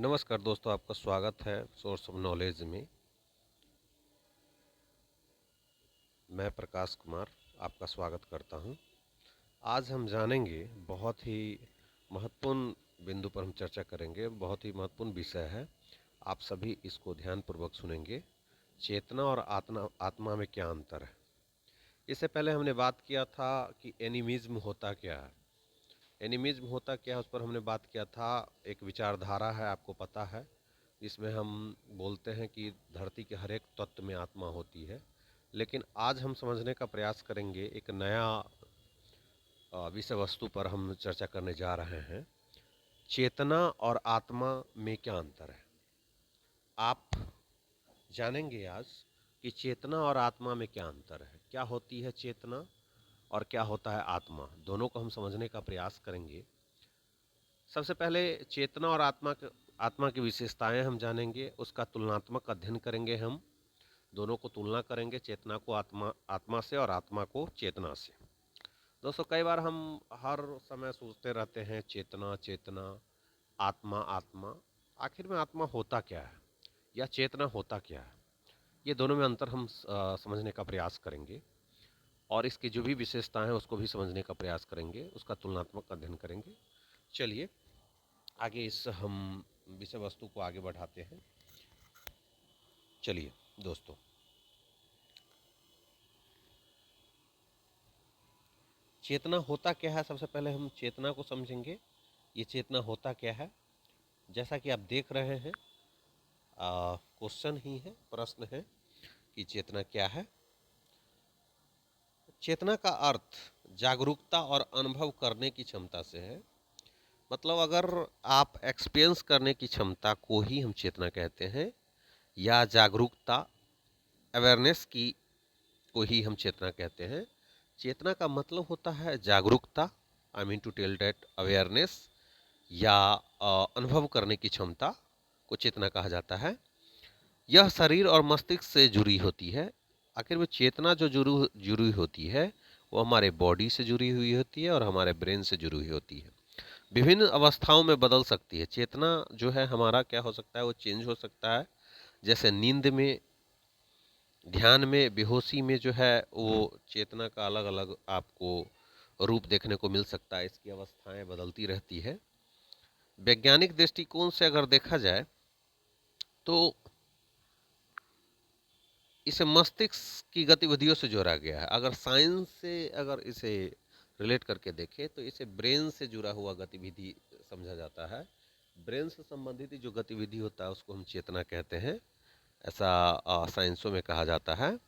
नमस्कार दोस्तों, आपका स्वागत है सोर्स ऑफ नॉलेज में। मैं प्रकाश कुमार आपका स्वागत करता हूं। आज हम जानेंगे, बहुत ही महत्वपूर्ण बिंदु पर हम चर्चा करेंगे। बहुत ही महत्वपूर्ण विषय है, आप सभी इसको ध्यानपूर्वक सुनेंगे। चेतना और आत्मा में क्या अंतर है। इससे पहले हमने बात किया था कि एनिमिज्म होता क्या है। एनिमिज्म होता क्या है उस पर हमने बात किया था। एक विचारधारा है, आपको पता है, इसमें हम बोलते हैं कि धरती के हर एक तत्व में आत्मा होती है। लेकिन आज हम समझने का प्रयास करेंगे, एक नया विषय वस्तु पर हम चर्चा करने जा रहे हैं। चेतना और आत्मा में क्या अंतर है, आप जानेंगे आज कि चेतना और आत्मा में क्या अंतर है, क्या होती है चेतना और क्या होता है आत्मा। दोनों को हम समझने का प्रयास करेंगे। सबसे पहले चेतना और आत्मा की विशेषताएं हम जानेंगे, उसका तुलनात्मक अध्ययन करेंगे। हम दोनों को तुलना करेंगे, चेतना को आत्मा से और आत्मा को चेतना से। दोस्तों, कई बार हम हर समय सोचते रहते हैं, चेतना चेतना, आत्मा आत्मा। आखिर में आत्मा होता क्या है या चेतना होता क्या है, ये दोनों में अंतर हम समझने का प्रयास करेंगे और इसकी जो भी विशेषताएं हैं उसको भी समझने का प्रयास करेंगे, उसका तुलनात्मक अध्ययन करेंगे। चलिए आगे इस हम विषय वस्तु को आगे बढ़ाते हैं। चलिए दोस्तों, चेतना होता क्या है, सबसे पहले हम चेतना को समझेंगे। ये चेतना होता क्या है, जैसा कि आप देख रहे हैं, क्वेश्चन ही है, प्रश्न है कि चेतना क्या है। चेतना का अर्थ जागरूकता और अनुभव करने की क्षमता से है। मतलब अगर आप एक्सपीरियंस करने की क्षमता को ही हम चेतना कहते हैं, या जागरूकता, अवेयरनेस की को ही हम चेतना कहते हैं। चेतना का मतलब होता है जागरूकता, I mean to tell that awareness, या अनुभव करने की क्षमता को चेतना कहा जाता है। यह शरीर और मस्तिष्क से जुड़ी होती है। आखिर में चेतना जो जुड़ी होती है वो हमारे बॉडी से जुड़ी हुई होती है और हमारे ब्रेन से जुड़ी हुई होती है। विभिन्न अवस्थाओं में बदल सकती है। चेतना जो है हमारा क्या हो सकता है, वो चेंज हो सकता है। जैसे नींद में, ध्यान में, बेहोशी में जो है वो चेतना का अलग अलग आपको रूप देखने को मिल सकता है। इसकी अवस्थाएं बदलती रहती है। वैज्ञानिक दृष्टिकोण से अगर देखा जाए तो इसे मस्तिष्क की गतिविधियों से जोड़ा गया है। अगर साइंस से अगर इसे रिलेट करके देखें तो इसे ब्रेन से जुड़ा हुआ गतिविधि समझा जाता है। ब्रेन से संबंधित जो गतिविधि होता है उसको हम चेतना कहते हैं, ऐसा साइंसों में कहा जाता है।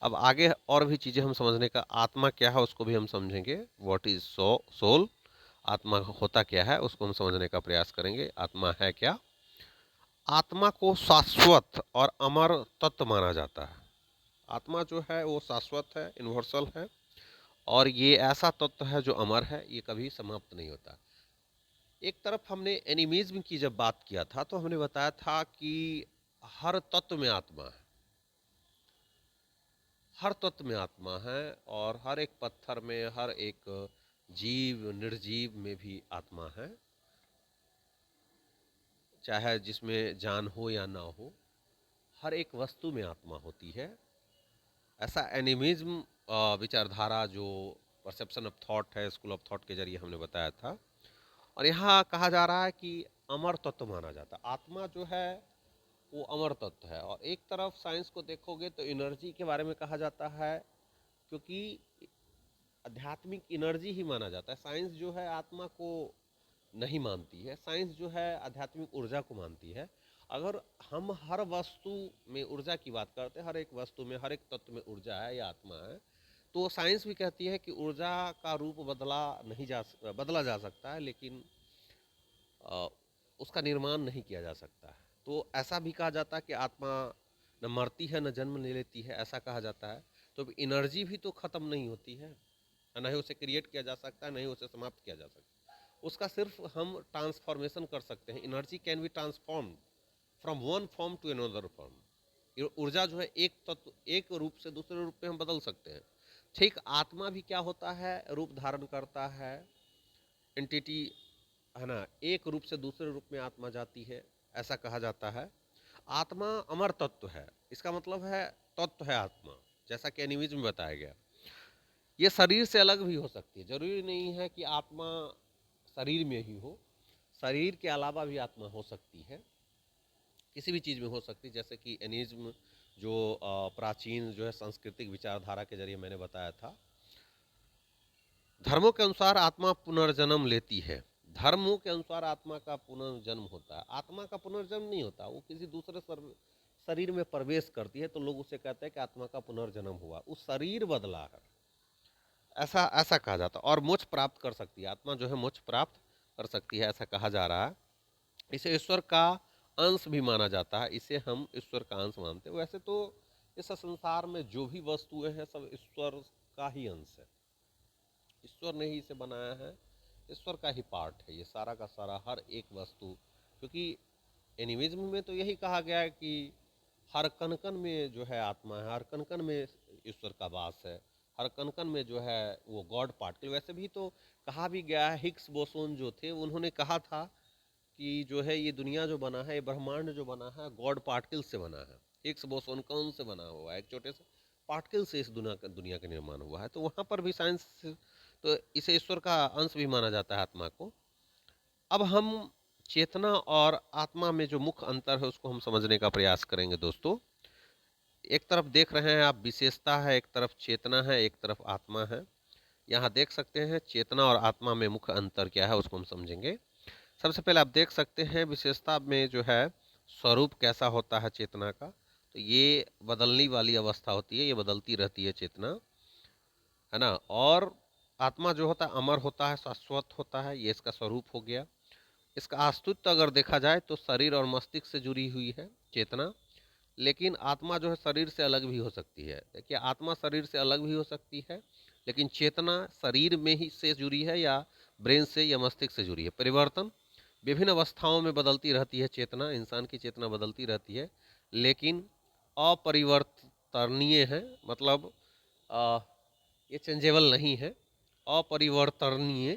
अब आगे और भी चीज़ें हम समझने का, आत्मा क्या है उसको भी हम समझेंगे। व्हाट इज सोल, आत्मा होता क्या है उसको हम समझने का प्रयास करेंगे। आत्मा है क्या। आत्मा को शाश्वत और अमर तत्व माना जाता है। आत्मा जो है वो शाश्वत है, यूनिवर्सल है, और ये ऐसा तत्व है जो अमर है, ये कभी समाप्त नहीं होता। एक तरफ हमने एनिमिज्म की जब बात किया था तो हमने बताया था कि हर तत्व में आत्मा है, हर तत्व में आत्मा है, और हर एक पत्थर में, हर एक जीव निर्जीव में भी आत्मा है, चाहे जिसमें जान हो या ना हो, हर एक वस्तु में आत्मा होती है। ऐसा एनिमिज्म विचारधारा जो परसेप्शन ऑफ थॉट है, स्कूल ऑफ थॉट के जरिए हमने बताया था। और यहाँ कहा जा रहा है कि अमर तत्व माना जाता है। आत्मा जो है वो अमर तत्व है। और एक तरफ साइंस को देखोगे तो एनर्जी के बारे में कहा जाता है, क्योंकि आध्यात्मिक एनर्जी ही माना जाता है। साइंस जो है आत्मा को नहीं मानती है, साइंस जो है आध्यात्मिक ऊर्जा को मानती है। अगर हम हर वस्तु में ऊर्जा की बात करते हैं, हर एक वस्तु में, हर एक तत्व में ऊर्जा है या आत्मा है, तो साइंस भी कहती है कि ऊर्जा का रूप बदला जा सकता है, लेकिन उसका निर्माण नहीं किया जा सकता है। तो ऐसा भी कहा जाता है कि आत्मा न मरती है न जन्म ले लेती है, ऐसा कहा जाता है। तो एनर्जी भी तो खत्म नहीं होती है, न ही उसे क्रिएट किया जा सकता है, न ही उसे समाप्त किया जा सकता है। उसका सिर्फ हम ट्रांसफॉर्मेशन कर सकते हैं। Energy can be transform from one form to another form. ऊर्जा जो है एक तत्व, एक रूप से दूसरे रूप में हम बदल सकते हैं। ठीक आत्मा भी क्या होता है, रूप धारण करता है, एंटिटी है ना, एक रूप से दूसरे रूप में आत्मा जाती है। ऐसा कहा जाता है। आत्मा अमर तत्व है, इसका मतलब है तत्व है आत्मा, जैसा कि एनिमिज्म में बताया गया। ये शरीर से अलग भी हो सकती है, जरूरी नहीं है कि आत्मा शरीर में ही हो, शरीर के अलावा भी आत्मा हो सकती है, किसी भी चीज़ में हो सकती है। जैसे कि एनिज्म जो प्राचीन जो है सांस्कृतिक विचारधारा के जरिए मैंने बताया था, धर्मों के अनुसार आत्मा पुनर्जन्म लेती है। धर्मों के अनुसार आत्मा का पुनर्जन्म होता है, आत्मा का पुनर्जन्म नहीं होता, वो किसी दूसरे शरीर में प्रवेश करती है तो लोग उसे कहते हैं कि आत्मा का पुनर्जन्म हुआ, उस शरीर बदला है, ऐसा ऐसा कहा जाता है। और मोक्ष प्राप्त कर सकती है आत्मा, जो है मोक्ष प्राप्त कर सकती है, ऐसा कहा जा रहा है। इसे ईश्वर का अंश भी माना जाता है, इसे हम ईश्वर का अंश मानते हैं। वैसे तो इस संसार में जो भी वस्तुएं हैं सब ईश्वर का ही अंश है, ईश्वर ने ही इसे बनाया है, ईश्वर का ही पार्ट है ये सारा का सारा, हर एक वस्तु। क्योंकि एनिमिज्म में तो यही कहा गया है कि हर कण कण में जो है आत्मा है, हर कण कण में ईश्वर का वास है, हर कण कण में जो है वो गॉड पार्टिकल। वैसे भी तो कहा भी गया है, हिग्स बोसोन जो थे उन्होंने कहा था कि जो है ये दुनिया जो बना है, ये ब्रह्मांड जो बना है गॉड पार्टिकल से बना है। हिग्स बोसोन कौन से बना हुआ है, एक छोटे से पार्टिकल से इस दुनिया का निर्माण हुआ है। तो वहाँ पर भी साइंस, तो इसे ईश्वर का अंश भी माना जाता है आत्मा को। अब हम चेतना और आत्मा में जो मुख्य अंतर है उसको हम समझने का प्रयास करेंगे दोस्तों। एक तरफ देख रहे हैं आप विशेषता है, एक तरफ चेतना है, एक तरफ आत्मा है। यहाँ देख सकते हैं चेतना और आत्मा में मुख्य अंतर क्या है, उसको हम समझेंगे। सबसे पहले आप देख सकते हैं विशेषता में जो है स्वरूप कैसा होता है चेतना का, तो ये बदलने वाली अवस्था होती है, ये बदलती रहती है चेतना, है ना। और आत्मा जो होता है अमर होता है, शाश्वत होता है, ये इसका स्वरूप हो गया। इसका अस्तित्व अगर देखा जाए तो शरीर और मस्तिष्क से जुड़ी हुई है चेतना, लेकिन आत्मा जो है शरीर से अलग भी हो सकती है। देखिए आत्मा शरीर से अलग भी हो सकती है, लेकिन चेतना शरीर में ही से जुड़ी है या ब्रेन से या मस्तिष्क से जुड़ी है। परिवर्तन विभिन्न अवस्थाओं में बदलती रहती है चेतना, इंसान की चेतना बदलती रहती है, लेकिन अपरिवर्तनीय है। मतलब ये चेंजेबल नहीं है, अपरिवर्तनीय,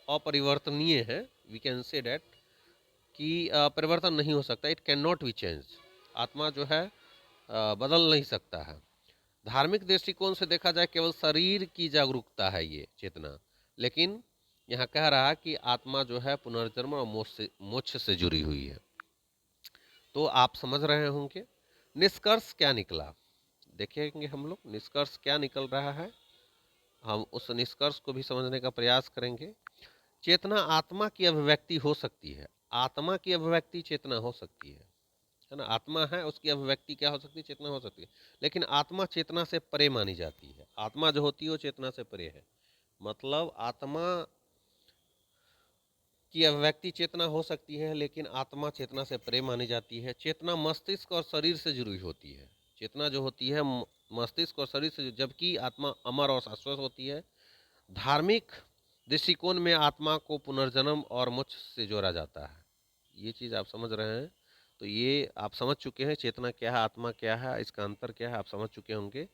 अपरिवर्तनीय है। वी कैन से डैट कि परिवर्तन नहीं हो सकता, it can not be change. आत्मा जो है बदल नहीं सकता है। धार्मिक दृष्टिकोण से देखा जाए केवल शरीर की जागरूकता है ये चेतना, लेकिन यहाँ कह रहा है कि आत्मा जो है पुनर्जन्म और मोक्ष से जुड़ी हुई है। तो आप समझ रहे होंगे निष्कर्ष क्या निकला, देखेंगे हम लोग निष्कर्ष क्या निकल रहा है, हम उस निष्कर्ष को भी समझने का प्रयास करेंगे। चेतना आत्मा की अभिव्यक्ति हो सकती है, आत्मा की अभिव्यक्ति चेतना हो सकती है ना। आत्मा है उसकी अभिव्यक्ति क्या हो सकती है, चेतना हो सकती है, लेकिन आत्मा चेतना से परे मानी जाती है। आत्मा जो होती है वो चेतना से परे है, मतलब आत्मा की अभिव्यक्ति चेतना हो सकती है, लेकिन आत्मा चेतना से परे मानी जाती है। चेतना मस्तिष्क और शरीर से जुड़ी होती है, चेतना जो होती है मस्तिष्क और शरीर से, जबकि आत्मा अमर और शाश्वत होती है। धार्मिक दृष्टिकोण में आत्मा को पुनर्जन्म और मोक्ष से जोड़ा जाता है। ये चीज़ आप समझ रहे हैं, तो ये आप समझ चुके हैं चेतना क्या है, आत्मा क्या है, इसका अंतर क्या है, आप समझ चुके होंगे।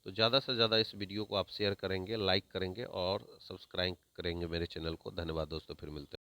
तो ज़्यादा से ज़्यादा इस वीडियो को आप शेयर करेंगे, लाइक करेंगे और सब्सक्राइब करेंगे मेरे चैनल को। धन्यवाद दोस्तों, फिर मिलते हैं।